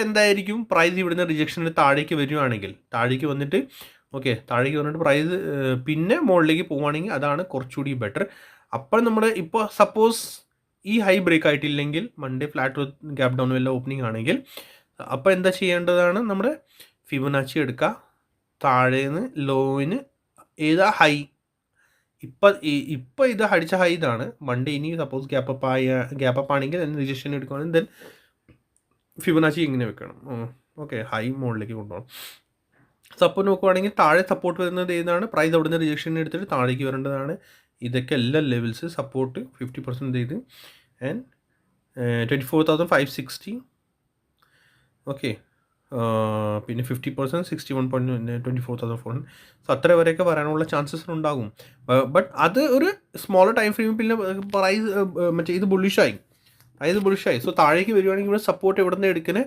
എന്തായിരിക്കും പ്രൈസ് ഇവിടുന്ന് റിജക്ഷനിൽ താഴേക്ക് വരികയാണെങ്കിൽ താഴേക്ക് വന്നിട്ട് താഴേക്ക് വന്നിട്ട് പ്രൈസ് പിന്നെ മുകളിലേക്ക് പോവുകയാണെങ്കിൽ അതാണ് കുറച്ചുകൂടി ബെറ്റർ. അപ്പോൾ നമ്മൾ ഇപ്പോൾ സപ്പോസ് ഈ ഹൈ ബ്രേക്ക് ആയിട്ടില്ലെങ്കിൽ മൺഡേ ഫ്ലാറ്റ് ഗ്യാപ് ഡൗൺ വല്ല ഓപ്പണിംഗ് ആണെങ്കിൽ അപ്പോൾ എന്താ ചെയ്യേണ്ടതാണ്, നമ്മുടെ ഫിബൊനാച്ചി എടുക്കുക, താഴേന്ന് ലോയിന് ഏതാ ഹൈ, ഇപ്പം ഇത് അടിച്ച ഹൈ ഇതാണ്. മൺഡേ ഇനി സപ്പോസ് ഗ്യാപ്പ് അപ്പ് ആണെങ്കിൽ റിജക്ഷൻ എടുക്കുകയാണെങ്കിൽ ദെൻ ഫിബൊനാച്ചി ഇങ്ങനെ വെക്കണം. ഹൈ മുകളിലേക്ക് കൊണ്ടുപോകണം. സപ്പോർട്ട് നോക്കുവാണെങ്കിൽ താഴെ സപ്പോർട്ട് വരുന്നത് ഏതാണ്, പ്രൈസ് അവിടെ നിന്ന് റിജക്ഷൻ എടുത്തിട്ട് താഴേക്ക് വരേണ്ടതാണ്. ഇതൊക്കെ എല്ലാ ലെവൽസ് സപ്പോർട്ട് 50% ചെയ്ത് ആൻഡ് 24,560. പിന്നെ 50% 61.24,400. സോ അത്ര വരെയൊക്കെ വരാനുള്ള ചാൻസസ് ഉണ്ടാകും. ബട്ട് അത് ഒരു സ്മോളർ ടൈം ഫ്രെയിമിൽ പിന്നെ പ്രൈസ് ഇത് ബുള്ളിഷായി. സോ താഴേക്ക് വരുവാണെങ്കിൽ ഇവിടെ സപ്പോർട്ട് എവിടെ നിന്ന് എടുക്കുന്നത്,